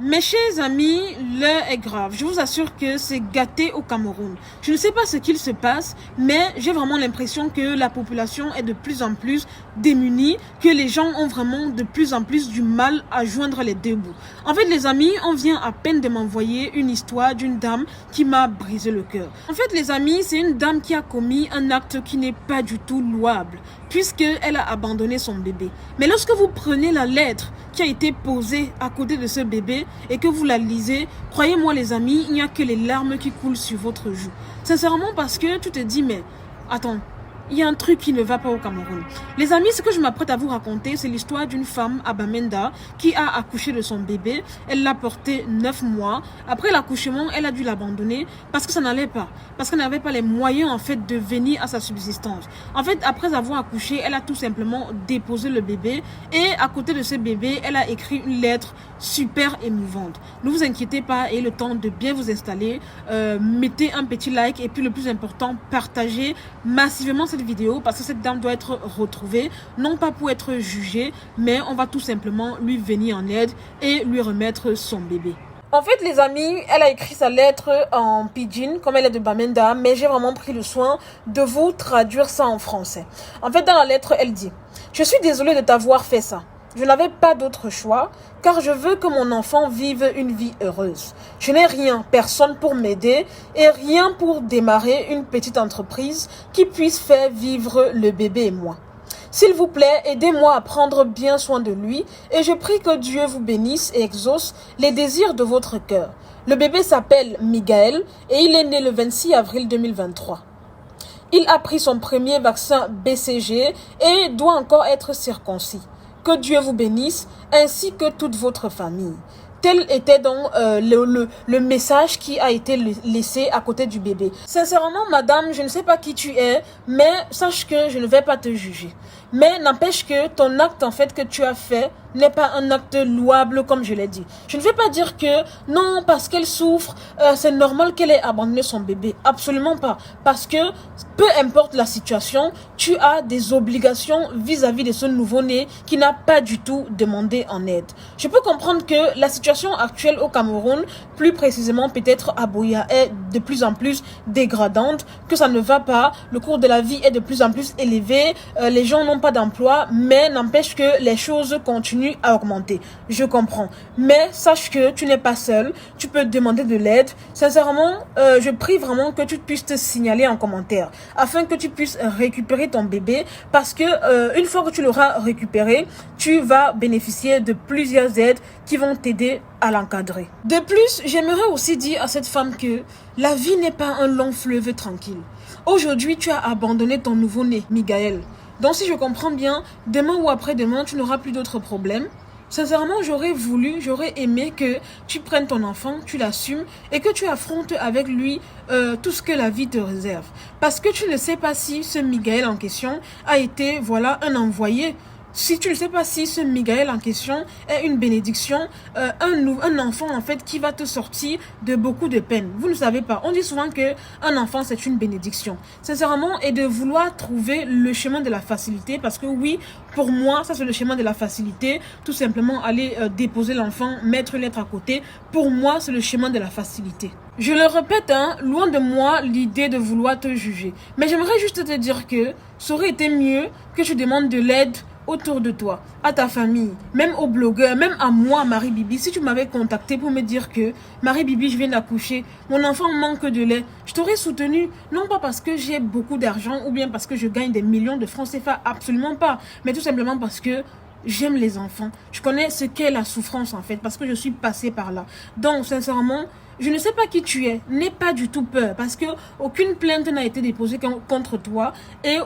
Mes chers amis, l'heure est grave. Je vous assure que c'est gâté au Cameroun. Je ne sais pas ce qu'il se passe, mais j'ai vraiment l'impression que la population est de plus en plus démunie, que les gens ont vraiment de plus en plus du mal à joindre les deux bouts. En fait, les amis, on vient à peine de m'envoyer une histoire d'une dame qui m'a brisé le cœur. En fait, les amis, c'est une dame qui a commis un acte qui n'est pas du tout louable, puisqu'elle a abandonné son bébé. Mais lorsque vous prenez la lettre qui a été posée à côté de ce bébé, et que vous la lisez, croyez-moi les amis, il n'y a que les larmes qui coulent sur votre joue. Sincèrement, parce que tu te dis, mais attends, il y a un truc qui ne va pas au Cameroun. Les amis, ce que je m'apprête à vous raconter, c'est l'histoire d'une femme à Bamenda qui a accouché de son bébé. Elle l'a porté 9 mois. Après l'accouchement, elle a dû l'abandonner parce que ça n'allait pas. Parce qu'elle n'avait pas les moyens en fait de venir à sa subsistance. En fait, après avoir accouché, elle a tout simplement déposé le bébé. Et à côté de ce bébé, elle a écrit une lettre super émouvante. Ne vous inquiétez pas, ayez le temps de bien vous installer. Mettez un petit like et puis le plus important, partagez massivement cette vidéo parce que cette dame doit être retrouvée, non pas pour être jugée, mais on va tout simplement lui venir en aide et lui remettre son bébé. En fait, les amis, elle a écrit sa lettre en pidgin, comme elle est de Bamenda, mais j'ai vraiment pris le soin de vous traduire ça en français. En fait, dans la lettre, elle dit « Je suis désolée de t'avoir fait ça. Je n'avais pas d'autre choix, car je veux que mon enfant vive une vie heureuse. Je n'ai rien, personne pour m'aider et rien pour démarrer une petite entreprise qui puisse faire vivre le bébé et moi. S'il vous plaît, aidez-moi à prendre bien soin de lui et je prie que Dieu vous bénisse et exauce les désirs de votre cœur. Le bébé s'appelle Migaël et il est né le 26 avril 2023. Il a pris son premier vaccin BCG et doit encore être circoncis. Que Dieu vous bénisse, ainsi que toute votre famille. » Tel était donc le message qui a été laissé à côté du bébé. Sincèrement, madame, je ne sais pas qui tu es, mais sache que je ne vais pas te juger. Mais n'empêche que ton acte en fait que tu as fait n'est pas un acte louable comme je l'ai dit. Je ne vais pas dire que non, parce qu'elle souffre, c'est normal qu'elle ait abandonné son bébé. Absolument pas. Parce que peu importe la situation, tu as des obligations vis-à-vis de ce nouveau-né qui n'a pas du tout demandé en aide. Je peux comprendre que la situation actuelle au Cameroun, plus précisément peut-être à Buea, est de plus en plus dégradante, que ça ne va pas, le cours de la vie est de plus en plus élevé, les gens n'ont pas d'emploi, mais n'empêche que les choses continuent à augmenter. Je comprends. Mais sache que tu n'es pas seul, tu peux demander de l'aide. Sincèrement, je prie vraiment que tu puisses te signaler en commentaire afin que tu puisses récupérer ton bébé parce que une fois que tu l'auras récupéré, tu vas bénéficier de plusieurs aides qui vont t'aider à l'encadrer. De plus, j'aimerais aussi dire à cette femme que la vie n'est pas un long fleuve tranquille. Aujourd'hui, tu as abandonné ton nouveau-né, Migaël. Donc si je comprends bien, demain ou après-demain, tu n'auras plus d'autres problèmes. Sincèrement, j'aurais aimé que tu prennes ton enfant, tu l'assumes et que tu affrontes avec lui tout ce que la vie te réserve. Parce que tu ne sais pas si ce Migaël en question a été, voilà, un envoyé. Si tu ne sais pas si ce Migaël en question est une bénédiction, un enfant en fait qui va te sortir de beaucoup de peine. Vous ne savez pas. On dit souvent que un enfant c'est une bénédiction. Sincèrement, et de vouloir trouver le chemin de la facilité, parce que oui, pour moi, ça c'est le chemin de la facilité. Tout simplement aller déposer l'enfant, mettre une lettre à côté. Pour moi, c'est le chemin de la facilité. Je le répète, loin de moi l'idée de vouloir te juger. Mais j'aimerais juste te dire que ça aurait été mieux que tu demandes de l'aide autour de toi, à ta famille, même aux blogueurs, même à moi, Marie Bibi. Si tu m'avais contacté pour me dire que Marie Bibi, je viens d'accoucher, mon enfant manque de lait, je t'aurais soutenu, non pas parce que j'ai beaucoup d'argent ou bien parce que je gagne des millions de francs CFA, absolument pas, mais tout simplement parce que j'aime les enfants. Je connais ce qu'est la souffrance en fait, parce que je suis passée par là. Donc, sincèrement, je ne sais pas qui tu es, n'aie pas du tout peur parce que aucune plainte n'a été déposée contre toi et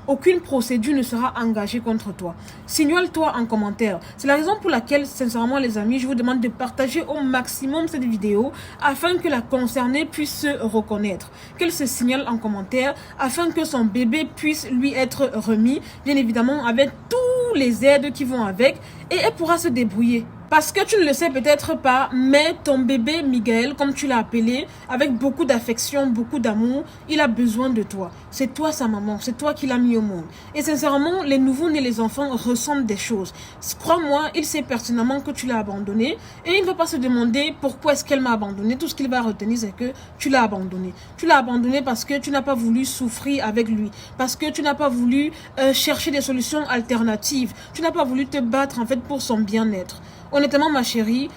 aucune procédure ne sera engagée contre toi. Signale-toi en commentaire. C'est la raison pour laquelle, sincèrement les amis, je vous demande de partager au maximum cette vidéo afin que la concernée puisse se reconnaître. Qu'elle se signale en commentaire afin que son bébé puisse lui être remis, bien évidemment avec tous les aides qui vont avec et elle pourra se débrouiller. Parce que tu ne le sais peut-être pas, mais ton bébé Miguel, comme tu l'as appelé, avec beaucoup d'affection, beaucoup d'amour, il a besoin de toi. C'est toi sa maman, c'est toi qui l'as mis au monde. Et sincèrement, les nouveaux-nés, les enfants ressentent des choses. Crois-moi, il sait pertinemment que tu l'as abandonné et il ne va pas se demander pourquoi est-ce qu'elle m'a abandonné. Tout ce qu'il va retenir, c'est que tu l'as abandonné. Tu l'as abandonné parce que tu n'as pas voulu souffrir avec lui, parce que tu n'as pas voulu chercher des solutions alternatives. Tu n'as pas voulu te battre en fait pour son bien-être. Honnêtement, ma chérie,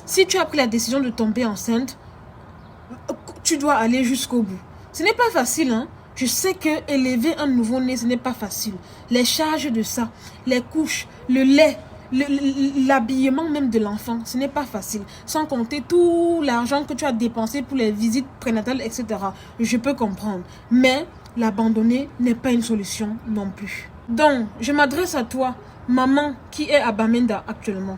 si tu as pris la décision de tomber enceinte, tu dois aller jusqu'au bout. Ce n'est pas facile, hein. Je sais que élever un nouveau-né, ce n'est pas facile. Les charges de ça, les couches, le lait, l'habillement même de l'enfant, ce n'est pas facile. Sans compter tout l'argent que tu as dépensé pour les visites prénatales, etc. Je peux comprendre. Mais l'abandonner n'est pas une solution non plus. Donc, je m'adresse à toi, maman qui est à Bamenda actuellement.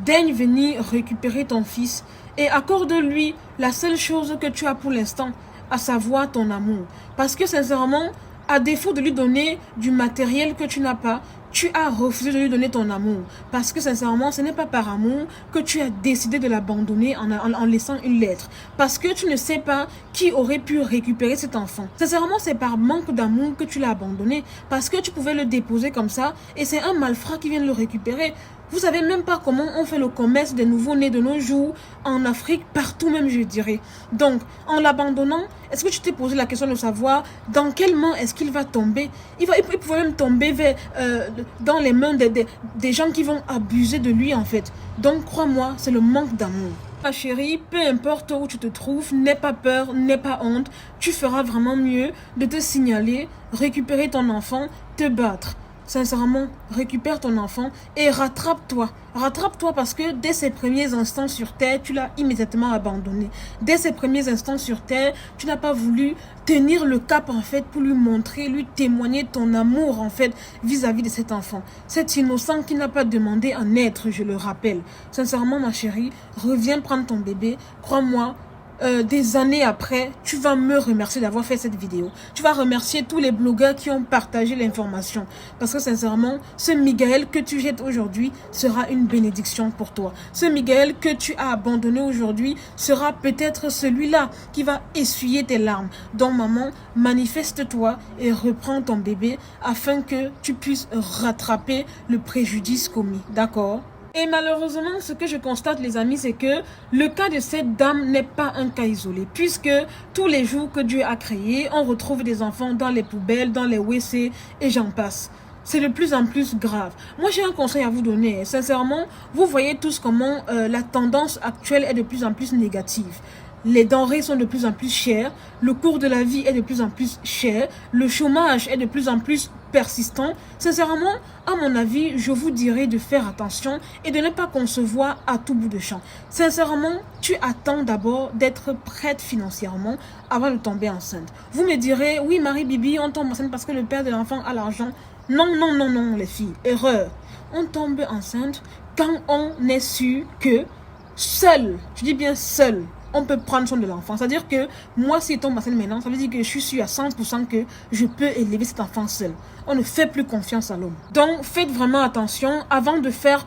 Daigne venir récupérer ton fils et accorde-lui la seule chose que tu as pour l'instant, à savoir ton amour. Parce que sincèrement, à défaut de lui donner du matériel que tu n'as pas, tu as refusé de lui donner ton amour. Parce que sincèrement, ce n'est pas par amour que tu as décidé de l'abandonner en laissant une lettre. Parce que tu ne sais pas qui aurait pu récupérer cet enfant. Sincèrement, c'est par manque d'amour que tu l'as abandonné. Parce que tu pouvais le déposer comme ça et c'est un malfrat qui vient le récupérer. Vous savez même pas comment on fait le commerce des nouveaux-nés de nos jours en Afrique, partout même je dirais. Donc, en l'abandonnant, est-ce que tu t'es posé la question de savoir dans quelle main est-ce qu'il va tomber? Il pourrait même tomber dans les mains des gens qui vont abuser de lui en fait. Donc, crois-moi, c'est le manque d'amour. Ma chérie, peu importe où tu te trouves, n'aie pas peur, n'aie pas honte. Tu feras vraiment mieux de te signaler, récupérer ton enfant, te battre. Sincèrement, récupère ton enfant et rattrape-toi. Rattrape-toi parce que dès ses premiers instants sur Terre, tu l'as immédiatement abandonné. Dès ses premiers instants sur Terre, tu n'as pas voulu tenir le cap en fait pour lui montrer, lui témoigner ton amour en fait vis-à-vis de cet enfant. Cet innocent qui n'a pas demandé à naître, je le rappelle. Sincèrement, ma chérie, reviens prendre ton bébé. Crois-moi, des années après, tu vas me remercier d'avoir fait cette vidéo. Tu vas remercier tous les blogueurs qui ont partagé l'information. Parce que sincèrement, ce Miguel que tu jettes aujourd'hui sera une bénédiction pour toi. Ce Miguel que tu as abandonné aujourd'hui sera peut-être celui-là qui va essuyer tes larmes. Donc maman, manifeste-toi et reprends ton bébé afin que tu puisses rattraper le préjudice commis. D'accord ? Et malheureusement, ce que je constate, les amis, c'est que le cas de cette dame n'est pas un cas isolé. Puisque tous les jours que Dieu a créé, on retrouve des enfants dans les poubelles, dans les WC et j'en passe. C'est de plus en plus grave. Moi, j'ai un conseil à vous donner. Sincèrement, vous voyez tous comment la tendance actuelle est de plus en plus négative. Les denrées sont de plus en plus chères, le cours de la vie est de plus en plus cher, le chômage est de plus en plus persistant. Sincèrement, à mon avis, je vous dirais de faire attention et de ne pas concevoir à tout bout de champ. Sincèrement, tu attends d'abord d'être prête financièrement avant de tomber enceinte. Vous me direz, oui Marie-Bibi, on tombe enceinte parce que le père de l'enfant a l'argent. Non, non, non, non les filles, erreur. On tombe enceinte quand on est sûr que seul, je dis bien seul, on peut prendre soin de l'enfant. C'est-à-dire que moi, si je tombe enceinte maintenant, ça veut dire que je suis sûre à 100% que je peux élever cet enfant seul. On ne fait plus confiance à l'homme. Donc, faites vraiment attention avant de faire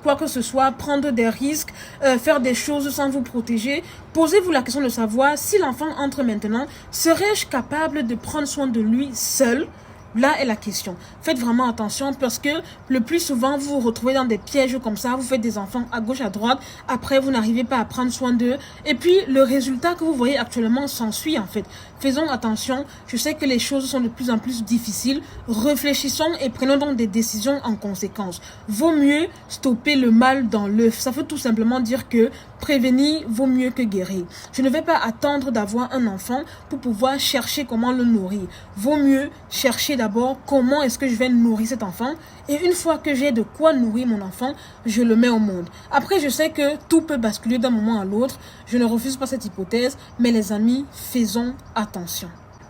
quoi que ce soit, prendre des risques, faire des choses sans vous protéger. Posez-vous la question de savoir si l'enfant entre maintenant, serais-je capable de prendre soin de lui seul? Là est la question. Faites vraiment attention parce que le plus souvent, vous vous retrouvez dans des pièges comme ça. Vous faites des enfants à gauche, à droite. Après, vous n'arrivez pas à prendre soin d'eux. Et puis, le résultat que vous voyez actuellement s'ensuit en fait. Faisons attention. Je sais que les choses sont de plus en plus difficiles. Réfléchissons et prenons donc des décisions en conséquence. Vaut mieux stopper le mal dans l'œuf. Ça veut tout simplement dire que prévenir vaut mieux que guérir. Je ne vais pas attendre d'avoir un enfant pour pouvoir chercher comment le nourrir. Vaut mieux chercher d'abord comment est-ce que je vais nourrir cet enfant et une fois que j'ai de quoi nourrir mon enfant, je le mets au monde. Après, je sais que tout peut basculer d'un moment à l'autre. Je ne refuse pas cette hypothèse, mais les amis, faisons attention.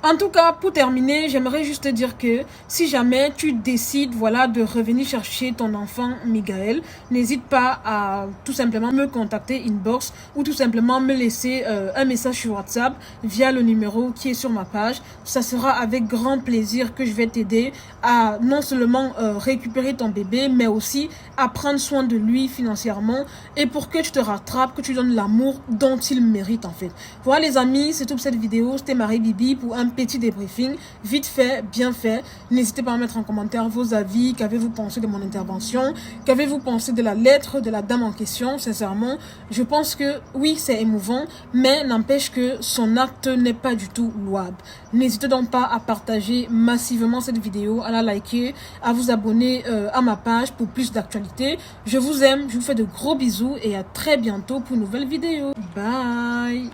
En tout cas, pour terminer, j'aimerais juste te dire que si jamais tu décides voilà, de revenir chercher ton enfant Migaël, n'hésite pas à tout simplement me contacter inbox ou tout simplement me laisser un message sur WhatsApp via le numéro qui est sur ma page. Ça sera avec grand plaisir que je vais t'aider à non seulement récupérer ton bébé, mais aussi à prendre soin de lui financièrement et pour que tu te rattrapes, que tu donnes l'amour dont il mérite en fait. Voilà les amis, c'est tout pour cette vidéo. C'était Marie Bibi pour un petit débriefing, vite fait, bien fait. N'hésitez pas à mettre en commentaire vos avis, qu'avez-vous pensé de mon intervention, qu'avez-vous pensé de la lettre de la dame en question. Sincèrement, je pense que oui, c'est émouvant, mais n'empêche que son acte n'est pas du tout louable. N'hésitez donc pas à partager massivement cette vidéo, à la liker, à vous abonner à ma page pour plus d'actualités. Je vous aime, je vous fais de gros bisous et à très bientôt pour une nouvelle vidéo. Bye!